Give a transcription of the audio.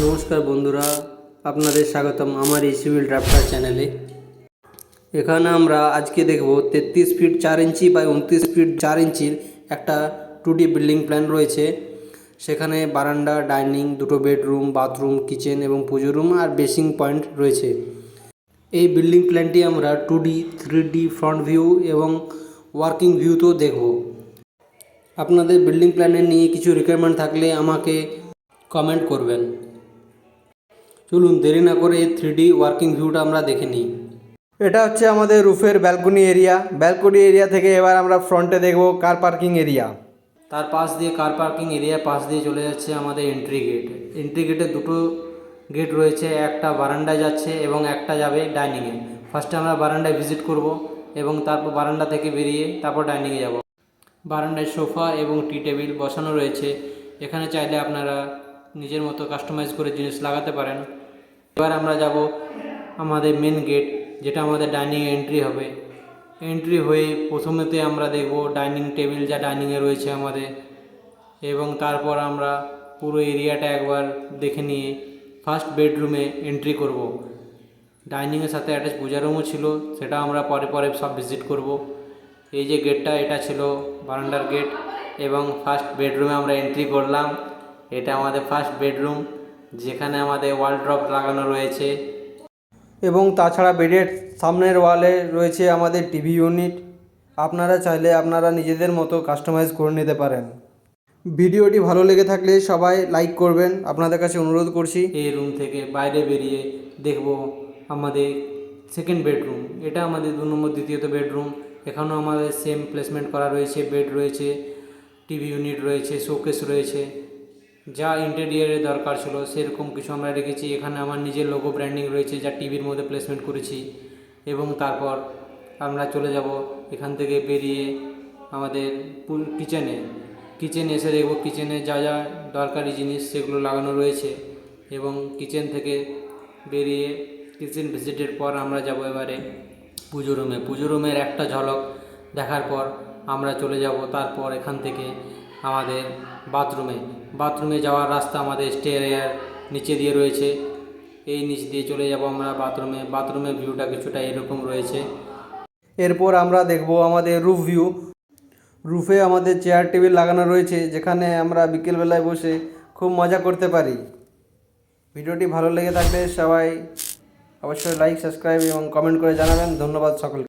নমস্কার বন্ধুরা, আপনাদের স্বাগতম আমার এই সিভিল ড্রাফটার চ্যানেলে। এখানে আমরা আজকে দেখব 33 ফিট 4 ইঞ্চি বাই 29 ফিট 4 ইঞ্চির একটা 2D বিল্ডিং প্ল্যান রয়েছে। সেখানে বারান্দা, ডাইনিং, দুটো বেডরুম, বাথরুম, কিচেন এবং পুজো রুম আর বেসিং পয়েন্ট রয়েছে। এই বিল্ডিং প্ল্যানটি আমরা 2D, 3D ফ্রন্ট ভিউ এবং ওয়ার্কিং ভিউতেও দেখব। আপনাদের বিল্ডিং প্ল্যানের নিয়ে কিছু রিকোয়ারমেন্ট থাকলে আমাকে কমেন্ট করবেন। চলুন দেরি না করে 3D ওয়ার্কিং ভিউটা আমরা দেখে নিই। এটা হচ্ছে আমাদের রুফের ব্যালকনি এরিয়া থেকে এবার আমরা ফ্রন্টে দেখব কার পার্কিং এরিয়া। তার পাশ দিয়ে কার পার্কিং এরিয়া পাশ দিয়ে চলে যাচ্ছে আমাদের এন্ট্রি গেট। এন্ট্রি গেটে দুটো গেট রয়েছে, একটা বারান্দায় যাচ্ছে এবং একটা যাবে ডাইনিংয়ে। ফার্স্টে আমরা বারান্দায় ভিজিট করব এবং তারপর বারান্দা থেকে বেরিয়ে তারপর ডাইনিংয়ে যাব। বারান্দায় সোফা এবং টি টেবিল বসানো রয়েছে। এখানে চাইলে আপনারা নিজের মতো কাস্টমাইজ করে জিনিস লাগাতে পারেন। এবার আমরা যাব আমাদের মেন গেট, যেটা আমাদের ডাইনিং এন্ট্রি হবে। এন্ট্রি হয়ে প্রথমেতে আমরা দেখব ডাইনিং টেবিল যা ডাইনিংয়ে রয়েছে আমাদের, এবং তারপর আমরা পুরো এরিয়াটা একবার দেখে নিয়ে ফার্স্ট বেডরুমে এন্ট্রি করব। ডাইনিংয়ের সাথে অ্যাটাচ পূজা রুমও ছিল, সেটা আমরা পরে পরে সব ভিজিট করব। এই যে গেটটা, এটা ছিল বারান্দার গেট এবং ফার্স্ট বেডরুমে আমরা এন্ট্রি করলাম। এটা আমাদের ফার্স্ট বেডরুম, যেখানে আমাদের ওয়ালড্রপ লাগানো রয়েছে এবং তাছাড়া বেডের সামনের ওয়ালে রয়েছে আমাদের টিভি ইউনিট। আপনারা চাইলে আপনারা নিজেদের মতো কাস্টমাইজ করে নিতে পারেন। ভিডিওটি ভালো লেগে থাকলে সবাই লাইক করবেন, আপনাদের কাছে অনুরোধ করছি। এই রুম থেকে বাইরে বেরিয়ে দেখব আমাদের সেকেন্ড বেডরুম। এটা আমাদের 2 নম্বর দ্বিতীয়ত বেডরুম। এখানেও আমাদের সেম প্লেসমেন্ট করা রয়েছে, বেড রয়েছে, টিভি ইউনিট রয়েছে, শোকেস রয়েছে। যা ইন্টেরিয়ারের দরকার ছিল সেরকম কিছু আমরা রেখেছি। এখানে আমার নিজের লোগো ব্র্যান্ডিং রয়েছে, যা টিভির মধ্যে প্লেসমেন্ট করেছি। এবং তারপর আমরা চলে যাব এখান থেকে বেরিয়ে আমাদের কিচেনে এসে দেখব কিচেনে যা যা দরকারি জিনিস সেগুলো লাগানো রয়েছে। এবং কিচেন থেকে বেরিয়ে কিচেন ভিজিটের পর আমরা যাব এবারে পুজো রুমের একটা ঝলক দেখার পর আমরা চলে যাব তারপর এখান থেকে আমাদের বাথরুমে যাওয়ার রাস্তা আমাদের স্টেয়ার নিচে দিয়ে রয়েছে। এই নিচ দিয়ে চলে যাব আমরা বাথরুমের ভিউটা কিছুটা এরকম রয়েছে। এরপর আমরা দেখব আমাদের রুফ ভিউ। রুফে আমাদের চেয়ার টেবিল লাগানো রয়েছে, যেখানে আমরা বিকেলবেলায় বসে খুব মজা করতে পারি। ভিডিওটি ভালো লেগে থাকলে সবাই অবশ্যই লাইক, সাবস্ক্রাইব এবং কমেন্ট করে জানাবেন। ধন্যবাদ সকলকে।